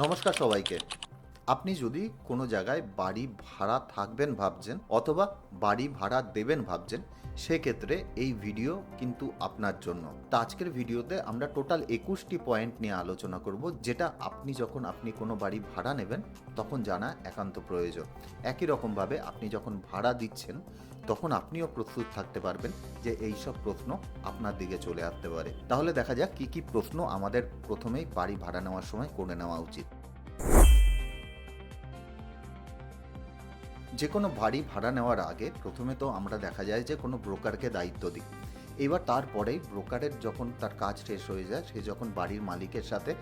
নমস্কার সবাইকে। আপনি যদি কোনো জায়গায় বাড়ি ভাড়া থাকবেন ভাবছেন অথবা বাড়ি ভাড়া দেবেন ভাবছেন, সেক্ষেত্রে এই ভিডিও কিন্তু আপনার জন্য। তো আজকের ভিডিওতে আমরা টোটাল 21টি পয়েন্ট নিয়ে আলোচনা করব, যেটা আপনি কোনো বাড়ি ভাড়া নেবেন তখন জানা একান্ত প্রয়োজন। একই রকমভাবে আপনি যখন ভাড়া দিচ্ছেন তখন আপনিও প্রস্তুত থাকতে পারবেন যে এই সব প্রশ্ন আপনার দিকে চলে আসতে পারে। তাহলে দেখা যাক কী কী প্রশ্ন আমাদের প্রথমেই বাড়ি ভাড়া নেওয়ার সময় করে নেওয়া উচিত। যে কোনো বাড়ি ভাড়া নেওয়ার আগে প্রথমে তো আমরা দেখা যায় যে কোনো ব্রোকারকে দায়িত্ব দিই। এবার তারপরেই ব্রোকারের যখন তার কাজ শেষ হয়ে যায়, সে যখন বাড়ির মালিকের সাথে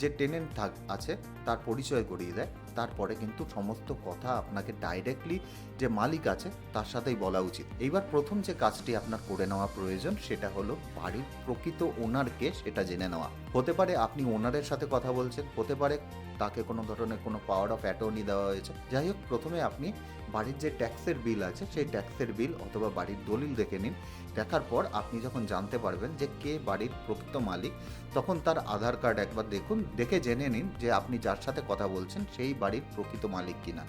যে টেনেন্ট আছে তার পরিচয় করিয়ে দেয়, তারপরে কিন্তু সমস্ত কথা আপনাকে ডাইরেক্টলি যে মালিক আছে তার সাথেই বলা উচিত। এইবার প্রথম যে কাজটি আপনার করে নেওয়া প্রয়োজন সেটা হলো বাড়ির প্রকৃত ওনারকে সেটা জেনে নেওয়া। হতে পারে আপনি ওনারের সাথে কথা বলছেন, হতে পারে তাকে কোনো ধরনের কোনো পাওয়ার অফ অ্যাটর্নি দেওয়া হয়েছে। যাই হোক, প্রথমে আপনি বাড়ির যে ট্যাক্সের বিল আছে সেই ট্যাক্সের বিল অথবা বাড়ির দলিল দেখে নিন। দেখার পর আপনি যখন জানতে পারবেন যে কে বাড়ির প্রকৃত মালিক, তখন তার আধার কার্ড একবার দেখুন, দেখে জেনে নিন যে আপনি যার সাথে কথা বলছেন সেই বাড়ির প্রকৃত মালিক কিনা।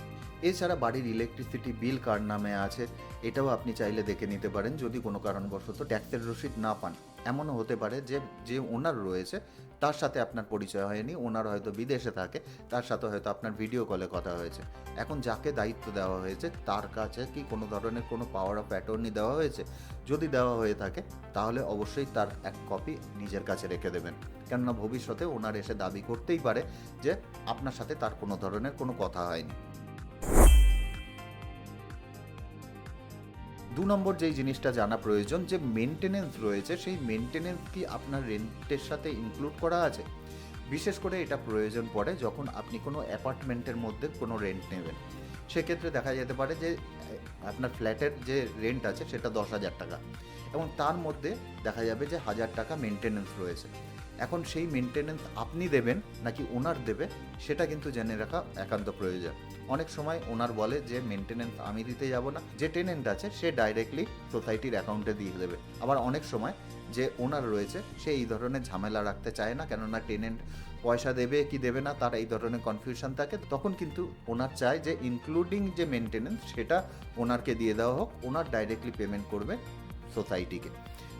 এছাড়া বাড়ির ইলেকট্রিসিটি বিল কার নামে আছে এটাও আপনি চাইলে দেখে নিতে পারেন, যদি কোনো কারণবশত ট্যাক্সের রসিদ না পান। এমনও হতে পারে যে ওনার রয়েছে তার সাথে আপনার পরিচয় হয়নি, ওনার হয়তো বিদেশে থাকে, তার সাথে হয়তো আপনার ভিডিও কলে কথা হয়েছে। এখন যাকে দায়িত্ব দেওয়া হয়েছে তার কাছে কি কোনো ধরনের কোনো পাওয়ার অফ অ্যাটর্নি দেওয়া হয়েছে? যদি দেওয়া হয়ে থাকে তাহলে অবশ্যই তার এক কপি নিজের কাছে রেখে দেবেন, কেননা ভবিষ্যতে ওনার এসে দাবি করতেই পারে যে আপনার সাথে তার কোনো ধরনের কোনো কথা হয়নি। 2 নম্বর যেই জিনিসটা জানা প্রয়োজন, যে মেনটেনেন্স রয়েছে সেই মেনটেনেন্স কি আপনার রেন্টের সাথে ইনক্লুড করা আছে। বিশেষ করে এটা প্রয়োজন পড়ে যখন আপনি কোনো অ্যাপার্টমেন্টের মধ্যে কোনো রেন্ট নেবেন। সেক্ষেত্রে দেখা যেতে পারে যে আপনার ফ্ল্যাটের যে রেন্ট আছে সেটা 10,000 টাকা, এবং তার মধ্যে দেখা যাবে যে 1,000 টাকা মেনটেনেন্স রয়েছে। এখন সেই মেনটেনেন্স আপনি দেবেন নাকি ওনার দেবে সেটা কিন্তু জেনে রাখা একান্ত প্রয়োজন। অনেক সময় ওনার বলে যে মেনটেনেন্স আমি দিতে যাব না, যে টেনেন্ট আছে সে ডাইরেক্টলি সোসাইটির অ্যাকাউন্টে দিয়ে দেবে। আবার অনেক সময় যে ওনার রয়েছে সে এই ধরনের ঝামেলা রাখতে চায় না, কেননা টেনেন্ট পয়সা দেবে কি দেবে না তার এই ধরনের কনফিউশন থাকে। তখন কিন্তু ওনার চায় যে ইনক্লুডিং যে মেনটেনেন্স সেটা ওনারকে দিয়ে দেওয়া হোক, ওনার ডাইরেক্টলি পেমেন্ট করবে সোসাইটিকে।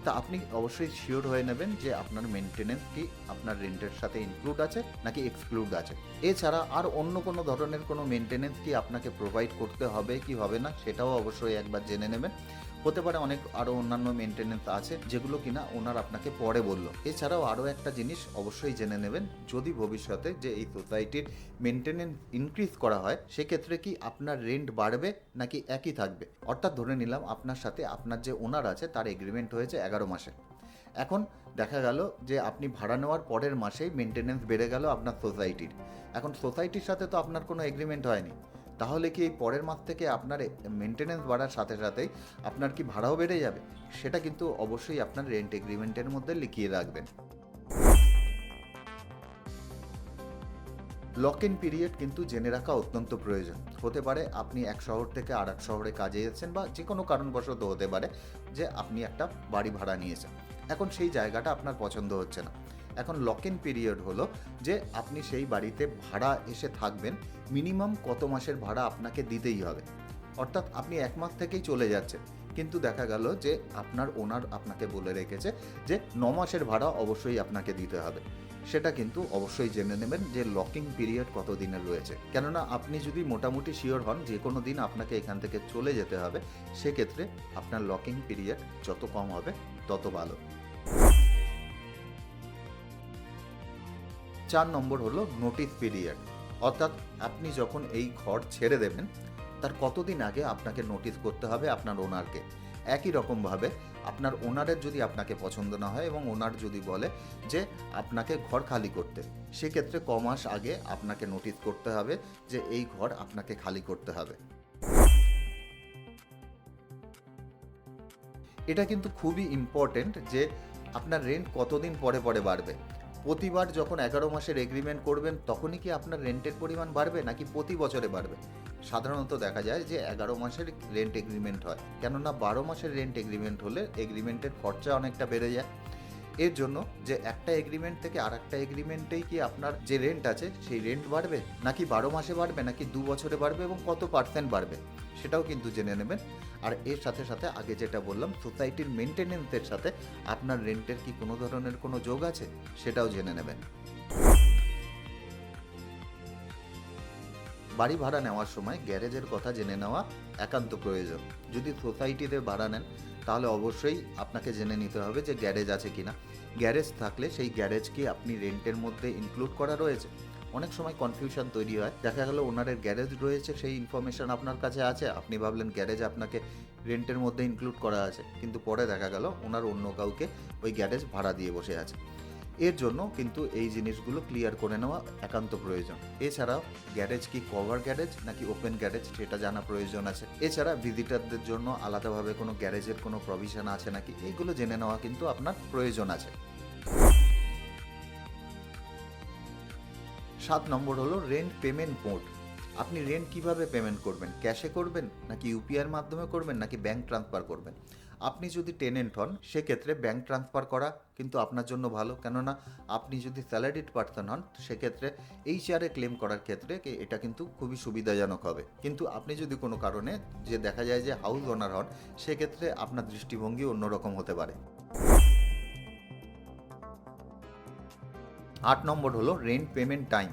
তা আপনি অবশ্যই শিওর হয়ে নেবেন যে আপনার মেনটেনেন্স কি আপনার রেন্টের সাথে ইনক্লুড আছে নাকি এক্সক্লুড আছে। এছাড়া আর অন্য কোনো ধরনের কোনো মেনটেনেন্স কি আপনাকে প্রোভাইড করতে হবে কি হবে না সেটাও অবশ্যই একবার জেনে নেবেন। হতে পারে অনেক আরও অন্যান্য মেনটেনেন্স আছে যেগুলো কিনা ওনার আপনাকে পরে বললো। এছাড়াও আরও একটা জিনিস অবশ্যই জেনে নেবেন, যদি ভবিষ্যতে যে এই সোসাইটির মেনটেনেন্স ইনক্রিজ করা হয় সেক্ষেত্রে কি আপনার রেন্ট বাড়বে নাকি একই থাকবে। অর্থাৎ ধরে নিলাম আপনার সাথে আপনার যে ওনার আছে তার এগ্রিমেন্ট হয়েছে 11 মাসে। এখন দেখা গেল যে আপনি ভাড়া নেওয়ার পরের মাসেই মেনটেনেন্স বেড়ে গেল আপনার সোসাইটির। এখন সোসাইটির সাথে তো আপনার কোনো এগ্রিমেন্ট হয়নি, তাহলে কি এই পরের মাস থেকে আপনার মেনটেনেন্স বাড়ার সাথে সাথেই আপনার কি ভাড়াও বেড়ে যাবে? সেটা কিন্তু অবশ্যই আপনার রেন্ট এগ্রিমেন্টের মধ্যে লিখিয়ে রাখবেন। লক ইন পিরিয়ড কিন্তু জেনে রাখা অত্যন্ত প্রয়োজন। হতে পারে আপনি এক শহর থেকে আর এক শহরে কাজে যাচ্ছেন, বা যে কোনো কারণবশত হতে পারে যে আপনি একটা বাড়ি ভাড়া নিয়েছেন, এখন সেই জায়গাটা আপনার পছন্দ হচ্ছে না। এখন লক ইন পিরিয়ড হলো যে আপনি সেই বাড়িতে ভাড়া এসে থাকবেন, মিনিমাম কত মাসের ভাড়া আপনাকে দিতেই হবে। অর্থাৎ আপনি 1 মাস থেকেই চলে যাচ্ছেন, কিন্তু দেখা গেল যে আপনার ওনার আপনাকে বলে রেখেছে যে 9 মাসের ভাড়া অবশ্যই আপনাকে দিতে হবে। সেটা কিন্তু অবশ্যই জেনে নেবেন যে লকিং পিরিয়ড কত দিনের রয়েছে, কেননা আপনি যদি মোটামুটি শিওর হন যে কোনো দিন আপনাকে এখান থেকে চলে যেতে হবে, সেক্ষেত্রে আপনার লকিং পিরিয়ড যত কম হবে তত ভালো। 4 নম্বর হলো নোটিস পিরিয়ড। অর্থাৎ আপনি যখন এই ঘর ছেড়ে দেবেন তার কতদিন আগে আপনাকে নোটিস করতে হবে আপনার ওনারকে। একই রকমভাবে আপনার ওনারের যদি আপনাকে পছন্দ না হয় এবং ওনার যদি বলে যে আপনাকে ঘর খালি করতে, সেক্ষেত্রে ক মাস আগে আপনাকে নোটিস করতে হবে যে এই ঘর আপনাকে খালি করতে হবে। এটা কিন্তু খুবই ইম্পর্টেন্ট যে আপনার রেন্ট কতদিন পরে পরে বাড়বে। প্রতিবার যখন 11 মাসের এগ্রিমেন্ট করবেন তখনই কি আপনার রেন্টের পরিমাণ বাড়বে নাকি প্রতি বছরে বাড়বে? সাধারণত দেখা যায় যে 11 মাসের রেন্ট এগ্রিমেন্ট হয়, কেননা 12 মাসের রেন্ট এগ্রিমেন্ট হলে এগ্রিমেন্টের খরচা অনেকটা বেড়ে যায়। এর জন্য যে একটা এগ্রিমেন্ট থেকে আর একটা এগ্রিমেন্টেই কি আপনার যে রেন্ট আছে সেই রেন্ট বাড়বে, নাকি 12 মাসে বাড়বে, নাকি 2 বছরে বাড়বে এবং কত পার্সেন্ট বাড়বে সেটাও কিন্তু জেনে নেবেন। আর এর সাথে সাথে আগে যেটা বললাম, সোসাইটির মেনটেনেন্সের সাথে আপনার রেন্টের কি কোনো ধরনের কোনো যোগ আছে সেটাও জেনে নেবেন। বাড়ি ভাড়া নেওয়ার সময় গ্যারেজের কথা জেনে নেওয়া একান্ত প্রয়োজন। যদি সোসাইটিতে ভাড়া নেন তাহলে অবশ্যই আপনাকে জেনে নিতে হবে যে গ্যারেজ আছে কিনা। গ্যারেজ থাকলে সেই গ্যারেজ কি আপনি রেন্টের মধ্যে ইনক্লুড করা রয়েছে। অনেক সময় কনফিউশন তৈরি হয়, দেখা গেল ওনারের গ্যারেজ রয়েছে, সেই ইনফরমেশন আপনার কাছে আছে, আপনি ভাবলেন গ্যারেজ আপনাকে রেন্টের মধ্যে ইনক্লুড করা আছে, কিন্তু পরে দেখা গেল ওনার অন্য কাউকে ওই গ্যারেজ ভাড়া দিয়ে বসে আছে। এর জন্য কিন্তু এই জিনিসগুলো ক্লিয়ার করে নেওয়া একান্ত প্রয়োজন। এছাড়াও গ্যারেজ কি কভার গ্যারেজ নাকি ওপেন গ্যারেজ সেটা জানা প্রয়োজন আছে। এছাড়া ভিজিটারদের জন্য আলাদাভাবে কোনো গ্যারেজের কোনো প্রভিশন আছে নাকি, এইগুলো জেনে নেওয়া কিন্তু আপনার প্রয়োজন আছে। 7 নম্বর হলো রেন্ট পেমেন্ট মোড। আপনি রেন্ট কিভাবে পেমেন্ট করবেন, ক্যাশে করবেন নাকি ইউপিআইয়ের মাধ্যমে করবেন নাকি ব্যাংক ট্রান্সফার করবেন। আপনি যদি টেনেন্ট হন সেক্ষেত্রে ব্যাংক ট্রান্সফার করা কিন্তু আপনার জন্য ভালো, কেননা আপনি যদি স্যালারিড পার্সন হন সেক্ষেত্রে এইচআরে ক্লেম করার ক্ষেত্রে এটা কিন্তু খুবই সুবিধাজনক হবে। কিন্তু আপনি যদি কোনো কারণে যে দেখা যায় যে হাউস ওনার হন সেক্ষেত্রে আপনার দৃষ্টিভঙ্গি অন্যরকম হতে পারে। 8 নম্বর হলো রেন্ট পেমেন্ট টাইম।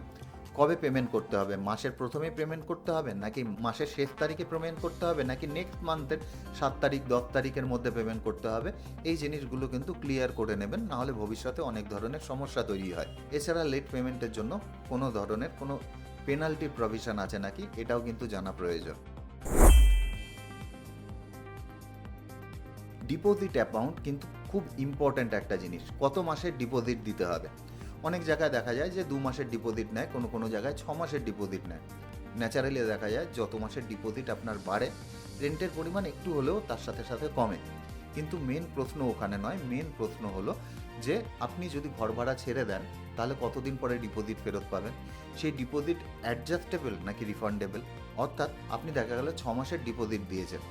কবে পেমেন্ট করতে হবে, মাসের প্রথমে পেমেন্ট করতে হবে নাকি মাসের শেষ তারিখে পেমেন্ট করতে হবে নাকি নেক্সট মান্থের 7 তারিখ 10 তারিখের মধ্যে পেমেন্ট করতে হবে, এই জিনিসগুলো কিন্তু ক্লিয়ার করে নেবেন, নাহলে ভবিষ্যতে অনেক ধরনের সমস্যা তৈরি হয়। এছাড়া লেট পেমেন্টের জন্য কোনো ধরনের কোনো পেনাল্টি প্রভিশন আছে নাকি এটাও কিন্তু জানা প্রয়োজন। ডিপোজিট অ্যামাউন্ট কিন্তু খুব ইম্পর্ট্যান্ট একটা জিনিস। কত মাসের ডিপোজিট দিতে হবে। অনেক জায়গায় দেখা যায় যে 2 মাসের ডিপোজিট নেয়, কোনো জায়গায় 6 মাসের ডিপোজিট নেয়। ন্যাচারালি দেখা যায় যত মাসের ডিপোজিট আপনার বাড়ে রেন্টের পরিমাণ একটু হলেও তার সাথে সাথে কমে। কিন্তু মেন প্রশ্ন ওখানে নয়, মেন প্রশ্ন হলো যে আপনি যদি ঘর ভাড়া ছেড়ে দেন তাহলে কতদিন পরে ডিপোজিট ফেরত পাবেন, সেই ডিপোজিট অ্যাডজাস্টেবল নাকি রিফান্ডেবল। অর্থাৎ আপনি দেখা গেল 6 মাসের ডিপোজিট দিয়েছেন,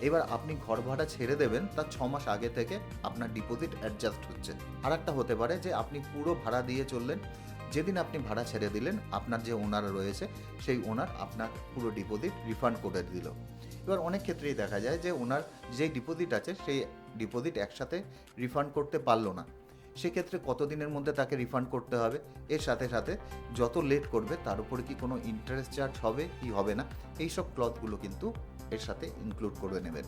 এবার আপনি ঘর ভাড়া ছেড়ে দেবেন তার 6 মাস আগে থেকে আপনার ডিপোজিট অ্যাডজাস্ট হচ্ছে। আর একটা হতে পারে যে আপনি পুরো ভাড়া দিয়ে চললেন, যেদিন আপনি ভাড়া ছেড়ে দিলেন আপনার যে ওনার রয়েছে সেই ওনার আপনার পুরো ডিপোজিট রিফান্ড করে দিল। এবার অনেক ক্ষেত্রেই দেখা যায় যে ওনার যে ডিপোজিট আছে সেই ডিপোজিট একসাথে রিফান্ড করতে পারলো না, সেক্ষেত্রে কতদিনের মধ্যে তাকে রিফান্ড করতে হবে, এর সাথে সাথে যত লেট করবে তার উপরে কি কোনো ইন্টারেস্ট চার্জ হবে কি হবে না, এইসব ক্লজগুলো কিন্তু এর সাথে ইনক্লুড করে নেবেন।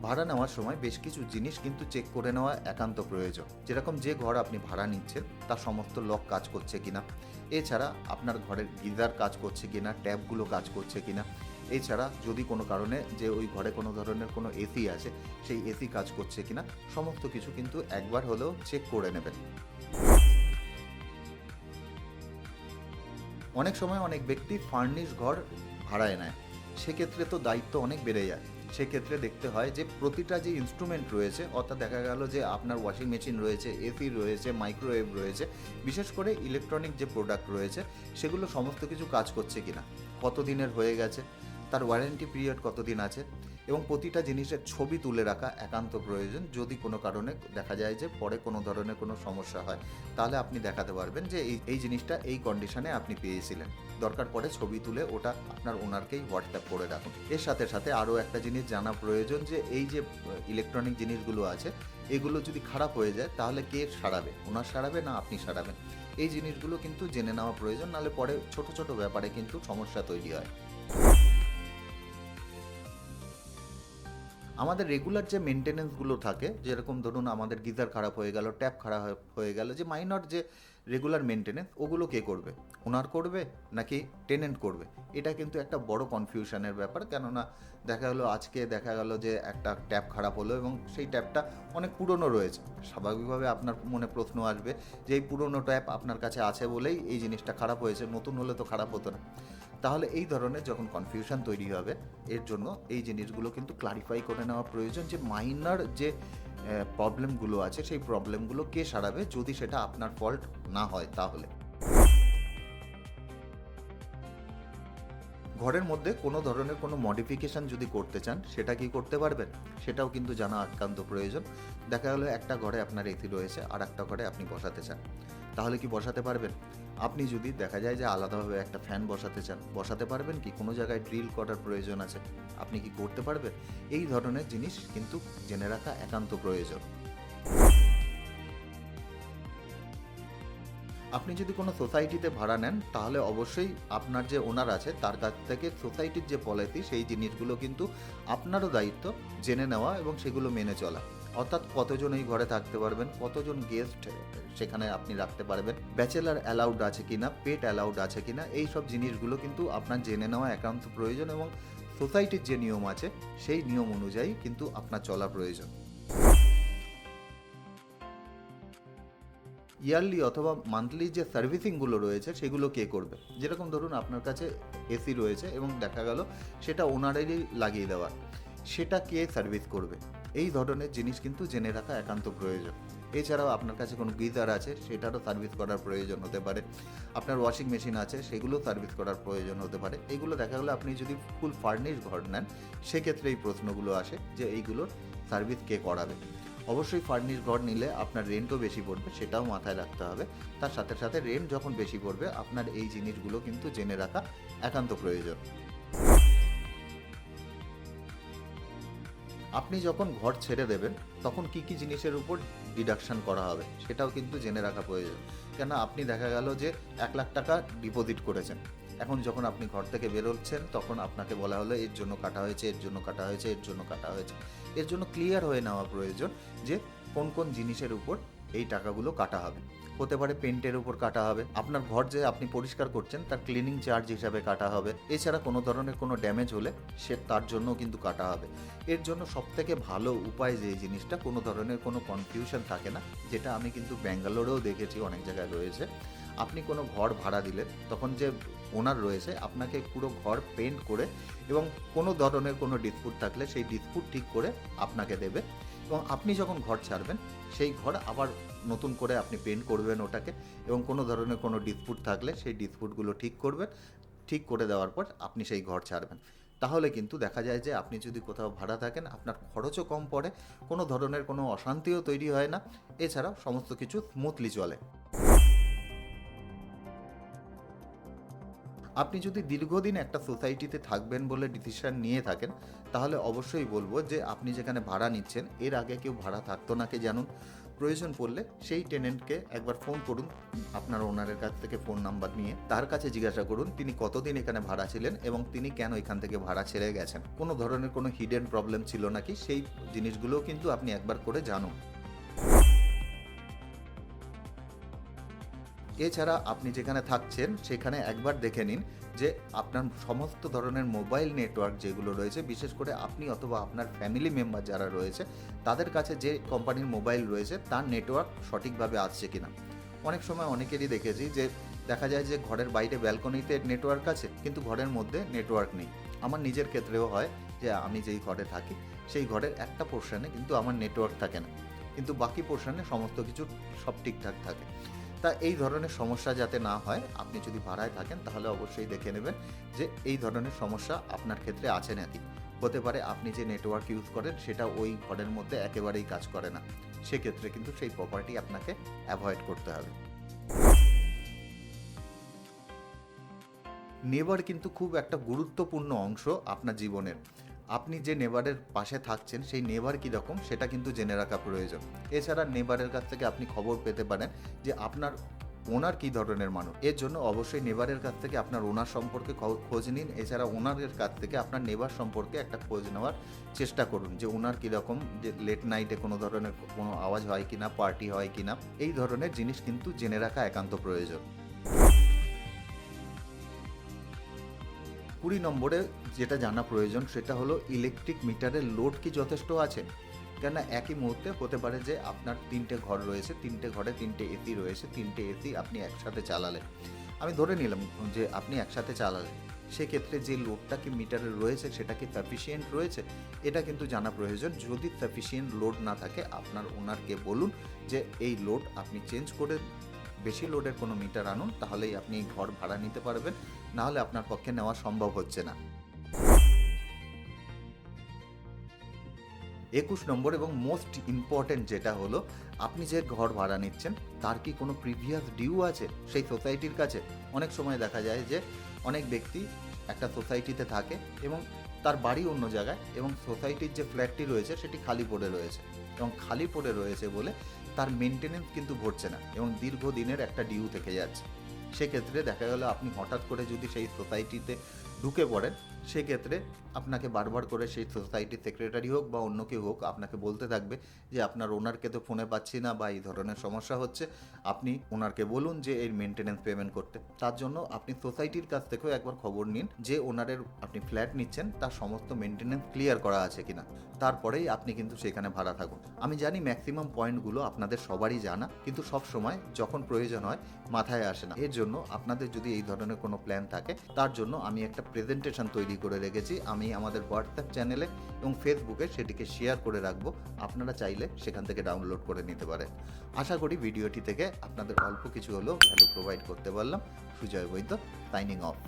ভাড়া নেওয়ার সময় বেশ কিছু জিনিস কিন্তু চেক করে নেওয়া একান্ত প্রয়োজন। যেরকম যে ঘর আপনি ভাড়া নিচ্ছেন তার সমস্ত লক কাজ করছে কিনা, এছাড়া আপনার ঘরের গিজার কাজ করছে কিনা, ট্যাপগুলো কাজ করছে কিনা, এছাড়া যদি কোনো কারণে যে ওই ঘরে কোনো ধরনের কোনো এসি আছে সেই এসি কাজ করছে কিনা, সমস্ত কিছু কিন্তু একবার হলেও চেক করে নেবেন। অনেক সময় অনেক ব্যক্তি ফার্নিশ ঘর ভাড়ায় নেয়, সেক্ষেত্রে তো দায়িত্ব অনেক বেড়ে যায়। সেক্ষেত্রে দেখতে হয় যে প্রতিটা যে ইনস্ট্রুমেন্ট রয়েছে, অর্থাৎ দেখা গেল যে আপনার ওয়াশিং মেশিন রয়েছে, এসি রয়েছে, মাইক্রোওয়েভ রয়েছে, বিশেষ করে ইলেকট্রনিক যে প্রোডাক্ট রয়েছে সেগুলো সমস্ত কিছু কাজ করছে কিনা, কতদিনের হয়ে গেছে, তার ওয়ারেন্টি পিরিয়ড কতদিন আছে, এবং প্রতিটা জিনিসের ছবি তুলে রাখা একান্ত প্রয়োজন। যদি কোনো কারণে দেখা যায় যে পরে কোনো ধরনের কোনো সমস্যা হয় তাহলে আপনি দেখাতে পারবেন যে এই জিনিসটা এই কন্ডিশনে আপনি পেয়েছিলেন, দরকার পড়ে ছবি তুলে ওটা আপনার ওনারকেই হোয়াটসঅ্যাপ করে রাখুন। এর সাথে সাথে আরও একটা জিনিস জানা প্রয়োজন যে এই যে ইলেকট্রনিক জিনিসগুলো আছে এগুলো যদি খারাপ হয়ে যায় তাহলে কে সারাবে, ওনার সারাবে না আপনি সারাবেন, এই জিনিসগুলো কিন্তু জেনে নেওয়া প্রয়োজন, নাহলে পরে ছোট ছোট ব্যাপারে কিন্তু সমস্যা তৈরি হয়। আমাদের রেগুলার যে মেনটেনেন্সগুলো থাকে, যেরকম ধরুন আমাদের গিজার খারাপ হয়ে গেল, ট্যাপ খারাপ হয়ে গেল, যে মাইনর যে রেগুলার মেনটেনেন্স ওগুলো কে করবে, ওনার করবে নাকি টেনেন্ট করবে, এটা কিন্তু একটা বড় কনফিউশনের ব্যাপার। কেননা দেখা গেলো আজকে দেখা গেল যে একটা ট্যাপ খারাপ হলো এবং সেই ট্যাপটা অনেক পুরনো রয়েছে, স্বাভাবিকভাবে আপনার মনে প্রশ্ন আসবে যে এই পুরনো ট্যাপ আপনার কাছে আছে বলেই এই জিনিসটা খারাপ হয়েছে, নতুন হলে তো খারাপ হতো না। তাহলে এই ধরনের যখন কনফিউশন তৈরি হবে, এর জন্য এই জিনিসগুলো কিন্তু ক্লারিফাই করে নেওয়া প্রয়োজন যে মাইনর যে প্রবলেমগুলো আছে সেই প্রবলেমগুলো কে সারাবে, যদি সেটা আপনার ফল্ট না হয় তাহলে। ঘরের মধ্যে কোনো ধরনের কোনো মডিফিকেশান যদি করতে চান, সেটা কি করতে পারবেন? সেটাও কিন্তু জানা একান্ত প্রয়োজন। দেখা গেলো একটা ঘরে আপনার এসি রয়েছে, আর একটা ঘরে আপনি বসাতে চান, তাহলে কি বসাতে পারবেন? আপনি যদি দেখা যায় যে আলাদাভাবে একটা ফ্যান বসাতে চান, বসাতে পারবেন কি? কোনো জায়গায় ড্রিল করার প্রয়োজন আছে, আপনি কি করতে পারবেন? এই ধরনের জিনিস কিন্তু জেনে রাখা একান্ত প্রয়োজন। আপনি যদি কোনো সোসাইটিতে ভাড়া নেন, তাহলে অবশ্যই আপনার যে ওনার আছে তার কাছ থেকে সোসাইটির যে পলিসি, সেই জিনিসগুলো কিন্তু আপনারও দায়িত্ব জেনে নেওয়া এবং সেগুলো মেনে চলা। অর্থাৎ কতজন এই ঘরে থাকতে পারবেন, কতজন গেস্ট সেখানে আপনি রাখতে পারবেন, ব্যাচেলার অ্যালাউড আছে কিনা, পেট অ্যালাউড আছে কিনা, এই সব জিনিসগুলো কিন্তু আপনার জেনে নেওয়া একান্ত প্রয়োজন এবং সোসাইটির যে নিয়ম আছে সেই নিয়ম অনুযায়ী কিন্তু আপনার চলা প্রয়োজন। ইয়ারলি অথবা মান্থলি যে সার্ভিসিংগুলো রয়েছে সেগুলো কে করবে? যেরকম ধরুন আপনার কাছে এসি রয়েছে এবং দেখা গেল সেটা ওনারেরই লাগিয়ে দেওয়া, সেটা কে সার্ভিস করবে? এই ধরনের জিনিস কিন্তু জেনে রাখা একান্ত প্রয়োজন। এছাড়াও আপনার কাছে কোনো গিজার আছে, সেটারও সার্ভিস করার প্রয়োজন হতে পারে। আপনার ওয়াশিং মেশিন আছে, সেগুলো সার্ভিস করার প্রয়োজন হতে পারে। এইগুলো দেখা গেলো আপনি যদি ফুল ফার্নিশ ঘর নেন, সেক্ষেত্রে এই প্রশ্নগুলো আসে যে এইগুলোর সার্ভিস কে করাবে। অবশ্যই ফার্নিশ ঘর নিলে আপনার রেন্টও বেশি পড়বে, সেটাও মাথায় রাখতে হবে। তার সাথে সাথে রেন্ট যখন বেশি পড়বে, আপনার এই জিনিসগুলো কিন্তু জেনে রাখা একান্ত প্রয়োজন। আপনি যখন ঘর ছেড়ে দেবেন, তখন কি কি জিনিসের উপর ডিডাকশন করা হবে সেটাও কিন্তু জেনে রাখা প্রয়োজন। কেন আপনি দেখা গেল যে 1,00,000 টাকা ডিপোজিট করেছেন, এখন যখন আপনি ঘর থেকে বেরোচ্ছেন তখন আপনাকে বলা হলো এর জন্য কাটা হয়েছে, এর জন্য কাটা হয়েছে, এর জন্য কাটা হয়েছে। এর জন্য ক্লিয়ার হয়ে নেওয়া প্রয়োজন যে কোন কোন জিনিসের উপর এই টাকাগুলো কাটা হবে। হতে পারে পেন্টের উপর কাটা হবে, আপনার ঘর যে আপনি পরিষ্কার করছেন তার ক্লিনিং চার্জ হিসাবে কাটা হবে, এছাড়া কোনো ধরনের কোনো ড্যামেজ হলে সে তার জন্য কিন্তু কাটা হবে। এর জন্য সবথেকে ভালো উপায় যে জিনিসটা কোনো ধরনের কোনো কনফিউশন থাকে না, যেটা আমি কিন্তু ব্যাঙ্গালোরেও দেখেছি অনেক জায়গায় রয়েছে। আপনি কোনো ঘর ভাড়া দিলেন, তখন যে ওনার রয়েছে আপনাকে পুরো ঘর পেন্ট করে এবং কোনো ধরনের কোনো ডিসপুট থাকলে সেই ডিসপুট ঠিক করে আপনাকে দেবে, এবং আপনি যখন ঘর ছাড়বেন সেই ঘর আবার নতুন করে আপনি পেন্ট করবেন ওটাকে, এবং কোনো ধরনের কোনো ডিসপুট থাকলে সেই ডিসপুটগুলো ঠিক করবেন। ঠিক করে দেওয়ার পর আপনি সেই ঘর ছাড়বেন। তাহলে কিন্তু দেখা যায় যে আপনি যদি কোথাও ভাড়া থাকেন, আপনার খরচও কম পড়ে, কোনো ধরনের কোনো অশান্তিও তৈরি হয় না, এছাড়াও সমস্ত কিছু স্মুথলি চলে। আপনি যদি দীর্ঘদিন একটা সোসাইটিতে থাকবেন বলে ডিসিশন নিয়ে থাকেন, তাহলে অবশ্যই বলবো যে আপনি যেখানে ভাড়া নিচ্ছেন এর আগে কেউ ভাড়া থাকতো নাকি জানুন। প্রয়োজন পড়লে সেই টেনেন্টকে একবার ফোন করুন, আপনার ওনারের কাছ থেকে ফোন নাম্বার নিয়ে তার কাছে জিজ্ঞাসা করুন তিনি কতদিন এখানে ভাড়া ছিলেন এবং তিনি কেন এখান থেকে ভাড়া ছেড়ে গেছেন, কোনো ধরনের কোনো হিডেন প্রবলেম ছিল নাকি, সেই জিনিসগুলোও কিন্তু আপনি একবার করে জানুন। এছাড়া আপনি যেখানে থাকছেন সেখানে একবার দেখে নিন যে আপনার সমস্ত ধরনের মোবাইল নেটওয়ার্ক যেগুলো রয়েছে, বিশেষ করে আপনি অথবা আপনার ফ্যামিলি মেম্বার যারা রয়েছে তাদের কাছে যে কোম্পানির মোবাইল রয়েছে তার নেটওয়ার্ক সঠিকভাবে আসছে কিনা। অনেক সময় অনেকেরই দেখেছি যে দেখা যায় যে ঘরের বাইরে ব্যালকনিতে নেটওয়ার্ক আছে কিন্তু ঘরের মধ্যে নেটওয়ার্ক নেই। আমার নিজের ক্ষেত্রেও হয় যে আমি যেই ঘরে থাকি সেই ঘরের একটা পোর্শনে কিন্তু আমার নেটওয়ার্ক থাকে না, কিন্তু বাকি পোর্শনে সমস্ত কিছু সব ঠিকঠাক থাকে। তা এই ধরনের সমস্যা যাতে না হয়, আপনি যদি ভাড়ায় থাকেন তাহলে অবশ্যই দেখে নেবেন যে এই ধরনের সমস্যা আপনার ক্ষেত্রে আছে নাকি। হতে পারে আপনি যে নেটওয়ার্ক ইউজ করেন সেটা ওই ঘরের মধ্যে একেবারেই কাজ করে না, সেক্ষেত্রে কিন্তু সেই প্রপার্টি আপনাকে অ্যাভয়েড করতে হবে। নেবার কিন্তু খুব একটা গুরুত্বপূর্ণ অংশ আপনার জীবনের। আপনি যে নেবারের পাশে থাকছেন সেই নেবার কীরকম সেটা কিন্তু জেনে রাখা প্রয়োজন। এছাড়া নেবারের কাছ থেকে আপনি খবর পেতে পারেন যে আপনার ওনার কী ধরনের মানুষ। এর জন্য অবশ্যই নেবারের কাছ থেকে আপনার ওনার সম্পর্কে খোঁজ নিন। এছাড়া ওনারের কাছ থেকে আপনার নেবার সম্পর্কে একটা খোঁজ নেওয়ার চেষ্টা করুন যে ওনার কীরকম, যে লেট নাইটে কোনো ধরনের কোনো আওয়াজ হয় কি না, পার্টি হয় কি না, এই ধরনের জিনিস কিন্তু জেনে রাখা একান্ত প্রয়োজন। 20 নম্বরে যেটা জানা প্রয়োজন সেটা হলো ইলেকট্রিক মিটারের লোড কি যথেষ্ট আছে। কেননা একই মুহূর্তে হতে পারে যে আপনার 3টে ঘর রয়েছে, 3টে ঘরে 3টে এসি রয়েছে, 3টে এসি আপনি একসাথে চালালেন, আমি ধরে নিলাম যে আপনি একসাথে চালালেন, সেক্ষেত্রে যে লোডটা কি মিটারে রয়েছে সেটা কি সাফিসিয়েন্ট রয়েছে, এটা কিন্তু জানা প্রয়োজন। যদি সাফিসিয়েন্ট লোড না থাকে আপনার ওনারকে বলুন যে এই লোড আপনি চেঞ্জ করে বেশি লোডের কোনো মিটার আনুন, তাহলেই আপনি ঘর ভাড়া নিতে পারবেন, নাহলে আপনার পক্ষে নেওয়া সম্ভব হচ্ছে না। 21 নম্বর এবং মোস্ট ইম্পর্টেন্ট যেটা হলো, আপনি যে ঘর ভাড়া নিচ্ছেন তার কি কোনো প্রিভিয়াস ডিউ আছে সেই সোসাইটির কাছে? অনেক সময় দেখা যায় যে অনেক ব্যক্তি একটা সোসাইটিতে থাকে এবং তার বাড়ি অন্য জায়গায়, এবং সোসাইটির যে ফ্ল্যাটটি রয়েছে সেটি খালি পড়ে রয়েছে, এবং খালি পড়ে রয়েছে বলে তার মেনটেনেন্স কিন্তু ঘটছে না এবং দীর্ঘদিনের একটা ডিউ থেকে যাচ্ছে। সেক্ষেত্রে দেখা গেল আপনি হঠাৎ করে যদি সেই সোসাইটিতে ঢুকে পড়েন, সেক্ষেত্রে আপনাকে বারবার করে সেই সোসাইটির সেক্রেটারি হোক বা অন্য কেউ হোক আপনাকে বলতে থাকবে যে আপনার ওনারকে তো ফোনে পাচ্ছি না বা এই ধরনের সমস্যা হচ্ছে, আপনি ওনারকে বলুন যে এর মেনটেনেন্স পেমেন্ট করতে। তার জন্য আপনি সোসাইটির কাছ থেকেও একবার খবর নিন যে ওনারের আপনি ফ্ল্যাট নিচ্ছেন তার সমস্ত মেনটেনেন্স ক্লিয়ার করা আছে কিনা, তারপরেই আপনি কিন্তু সেখানে ভাড়া থাকুন। আমি জানি ম্যাক্সিমাম পয়েন্টগুলো আপনাদের সবারই জানা, কিন্তু সব সময় যখন প্রয়োজন হয় মাথায় আসে না। এর জন্য আপনাদের যদি এই ধরনের কোনো প্ল্যান থাকে, তার জন্য আমি একটা প্রেজেন্টেশন তৈরি করে রেখেছি, আমি আমাদের হোয়াটসঅ্যাপ চ্যানেলে এবং ফেসবুকে সেটিকে শেয়ার করে রাখবো, আপনারা চাইলে সেখান থেকে ডাউনলোড করে নিতে পারেন। আশা করি ভিডিওটি থেকে আপনাদের অল্প কিছু হলেও ভ্যালু প্রোভাইড করতে পারলাম। সুজয় বৈদ্য, সাইনিং অফ।